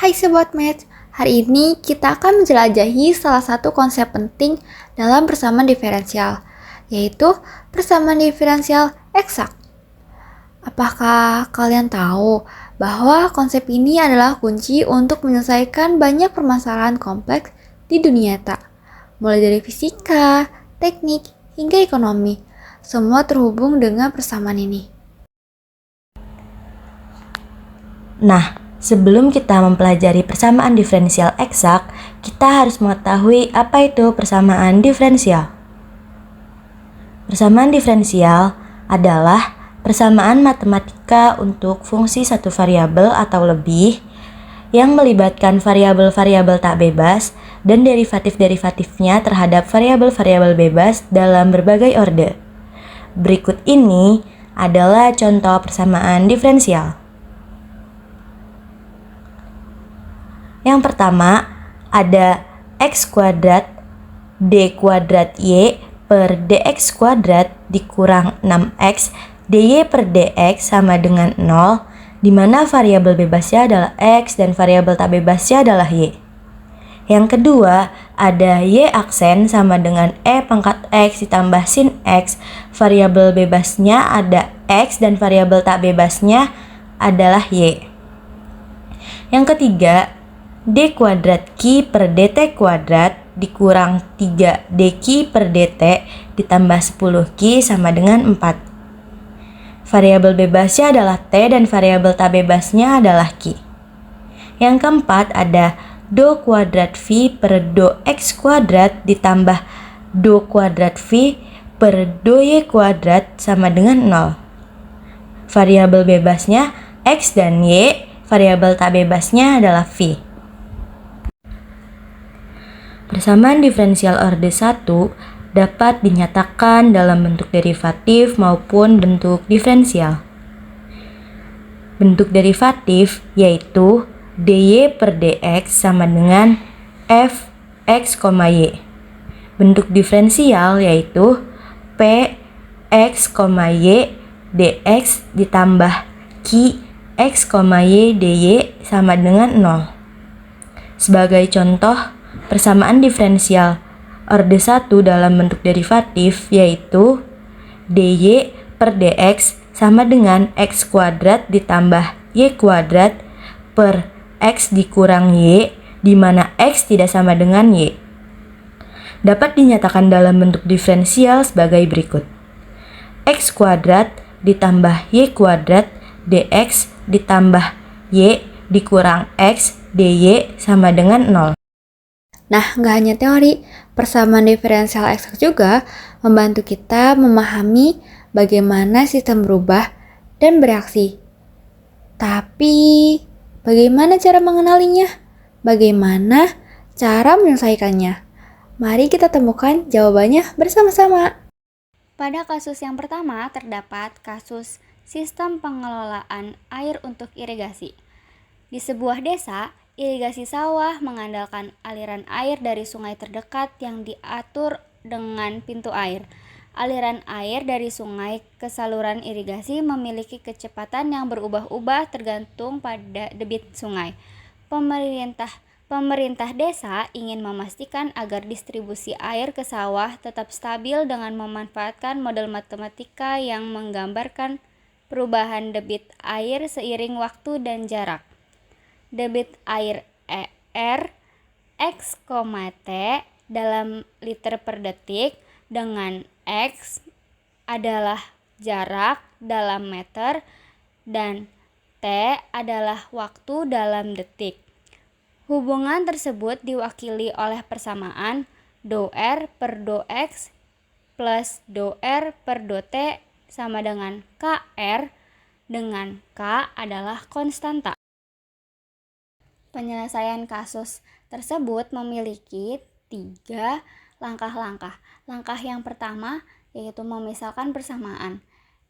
Hai Sobat Math, hari ini kita akan menjelajahi salah satu konsep penting dalam persamaan diferensial, yaitu persamaan diferensial eksak. Apakah kalian tahu bahwa konsep ini adalah kunci untuk menyelesaikan banyak permasalahan kompleks di dunia nyata, mulai dari fisika, teknik, hingga ekonomi, semua terhubung dengan persamaan ini. Nah, sebelum kita mempelajari persamaan diferensial eksak, kita harus mengetahui apa itu persamaan diferensial. Persamaan diferensial adalah persamaan matematika untuk fungsi satu variabel atau lebih yang melibatkan variabel-variabel tak bebas dan derivatif-derivatifnya terhadap variabel-variabel bebas dalam berbagai orde. Berikut ini adalah contoh persamaan diferensial. Yang pertama, ada x kuadrat d kuadrat y per dx kuadrat dikurang 6x dy per dx sama dengan 0, di mana variabel bebasnya adalah x dan variabel tak bebasnya adalah y. Yang kedua, ada y aksen sama dengan e pangkat x ditambah sin x, variabel bebasnya ada x dan variabel tak bebasnya adalah y. Yang ketiga, d kuadrat ki per dt kuadrat dikurang 3 dki per dt ditambah 10 ki sama dengan 4. Variabel bebasnya adalah t dan variabel tak bebasnya adalah ki. Yang keempat ada do kuadrat v per do x kuadrat ditambah do kuadrat v per do y kuadrat sama dengan 0. Variabel bebasnya x dan y, variabel tak bebasnya adalah v. Persamaan diferensial orde 1 dapat dinyatakan dalam bentuk derivatif maupun bentuk diferensial. Bentuk derivatif yaitu dy per dx sama dengan f x, y. Bentuk diferensial yaitu p x, y dx ditambah ki x, y dy sama dengan 0. Sebagai contoh, persamaan diferensial orde 1 dalam bentuk derivatif yaitu dy per dx sama dengan x kuadrat ditambah y kuadrat per x dikurang y, di mana x tidak sama dengan y. Dapat dinyatakan dalam bentuk diferensial sebagai berikut. X kuadrat ditambah y kuadrat dx ditambah y dikurang x dy sama dengan 0. Nah, nggak hanya teori, persamaan diferensial eksak juga membantu kita memahami bagaimana sistem berubah dan bereaksi. Tapi, bagaimana cara mengenalinya? Bagaimana cara menyelesaikannya? Mari kita temukan jawabannya bersama-sama. Pada kasus yang pertama, terdapat kasus sistem pengelolaan air untuk irigasi. Di sebuah desa, irigasi sawah mengandalkan aliran air dari sungai terdekat yang diatur dengan pintu air. Aliran air dari sungai ke saluran irigasi memiliki kecepatan yang berubah-ubah tergantung pada debit sungai. Pemerintah desa ingin memastikan agar distribusi air ke sawah tetap stabil dengan memanfaatkan model matematika yang menggambarkan perubahan debit air seiring waktu dan jarak. Debit air R X, T dalam liter per detik dengan X adalah jarak dalam meter dan T adalah waktu dalam detik. Hubungan tersebut diwakili oleh persamaan do R per do X plus do R per do T sama dengan KR, dengan K adalah konstanta. Penyelesaian kasus tersebut memiliki 3 langkah-langkah. Langkah yang pertama yaitu memisahkan persamaan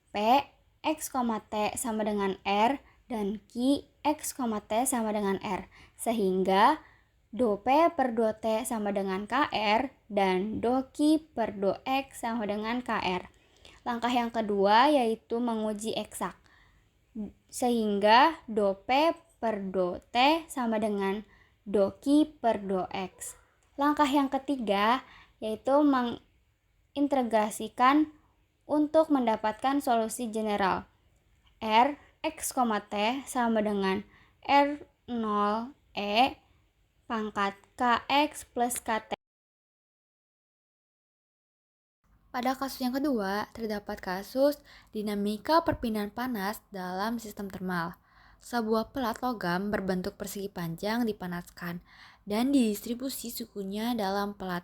P, X, T sama dengan R dan Q, X, T sama dengan R. Sehingga do P per do T sama dengan KR dan do Q per do X sama dengan KR. Langkah yang kedua yaitu menguji eksak. Sehingga do P per do T sama dengan do Q per do X. Langkah yang ketiga yaitu mengintegrasikan untuk mendapatkan solusi general. R X, T sama dengan R0 E pangkat KX plus KT. Pada kasus yang kedua, terdapat kasus dinamika perpindahan panas dalam sistem termal. Sebuah pelat logam berbentuk persegi panjang dipanaskan dan didistribusi suhunya dalam pelat,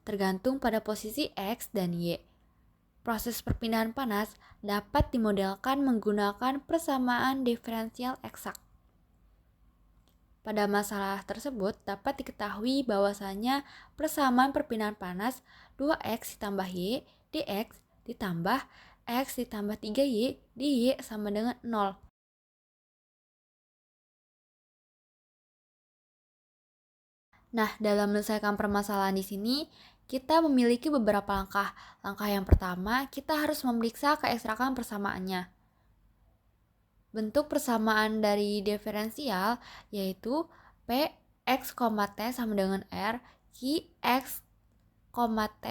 tergantung pada posisi X dan Y. Proses perpindahan panas dapat dimodelkan menggunakan persamaan diferensial eksak. Pada masalah tersebut dapat diketahui bahwasanya persamaan perpindahan panas 2x ditambah y dx ditambah x ditambah 3y dy sama dengan 0. Nah, dalam menyelesaikan permasalahan di sini, kita memiliki beberapa langkah. Langkah yang pertama, kita harus memeriksa keekstrakan persamaannya. Bentuk persamaan dari diferensial yaitu P X, T sama dengan R, Q X, T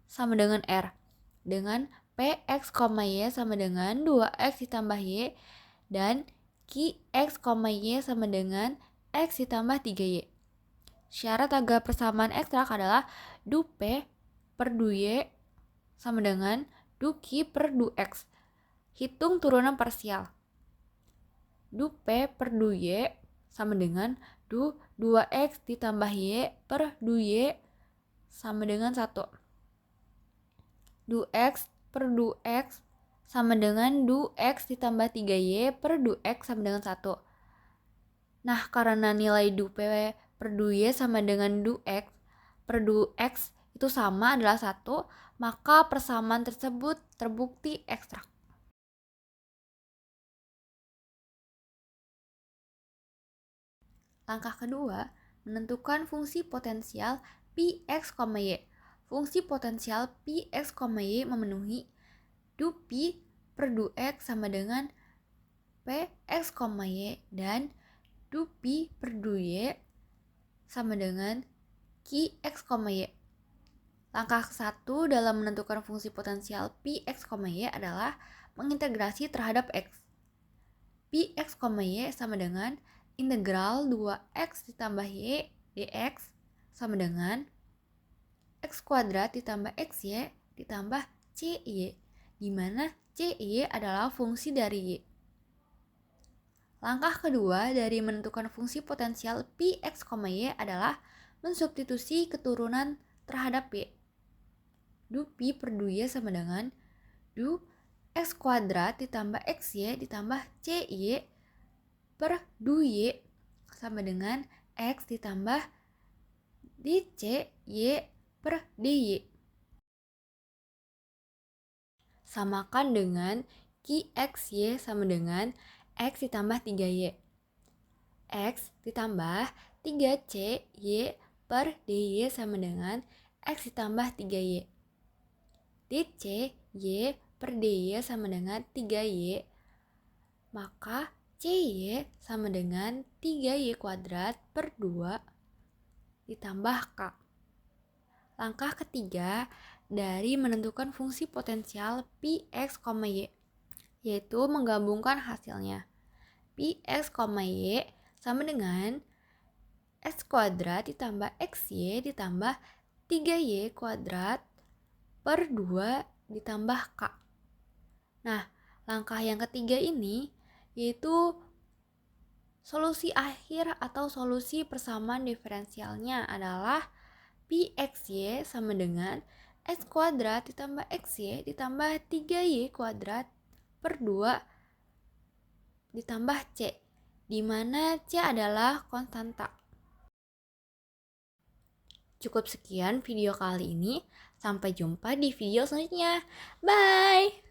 sama dengan R. Dengan P X, Y sama dengan 2X ditambah Y dan Q X, Y sama dengan X ditambah 3Y. Syarat agar persamaan ekstrak adalah du P per du Y sama dengan du Q per du X. Hitung turunan parsial. Du P per du Y sama dengan du 2X ditambah Y per du Y sama dengan 1. Du X per du X sama dengan du X ditambah 3Y per du X sama dengan 1. Nah, karena nilai du P per du Y sama dengan du X per du X itu sama adalah 1, maka persamaan tersebut terbukti ekstrak. Langkah kedua, menentukan fungsi potensial Px, Y. Fungsi potensial Px, Y memenuhi du P per du X sama dengan Px, Y dan du P per du Y sama dengan Qx, Y. Langkah ke-1 dalam menentukan fungsi potensial Px, Y adalah mengintegrasi terhadap X. Px, Y sama dengan integral 2x ditambah y dx sama dengan x kuadrat ditambah xy ditambah cy, di mana cy adalah fungsi dari y. Langkah kedua dari menentukan fungsi potensial Px, Y adalah mensubstitusi keturunan terhadap y. Du P per du y sama dengan du x kuadrat ditambah xy ditambah cy per du y sama dengan x ditambah dc y per dy. Samakan dengan qxy sama dengan x ditambah 3y. X ditambah 3c y per dy sama dengan x ditambah 3y. dc y per dy sama dengan 3y. Maka cy sama dengan 3y kuadrat per 2 ditambah k. Langkah ketiga dari menentukan fungsi potensial Px, Y, yaitu menggabungkan hasilnya. Px, Y sama dengan x kuadrat ditambah xy ditambah 3y kuadrat per 2 ditambah k. Nah, langkah yang ketiga ini yaitu solusi akhir atau solusi persamaan diferensialnya adalah Pxy sama dengan x kuadrat ditambah xy ditambah 3y kuadrat per 2 ditambah c, di mana c adalah konstanta. Cukup sekian video kali ini, sampai jumpa di video selanjutnya. Bye!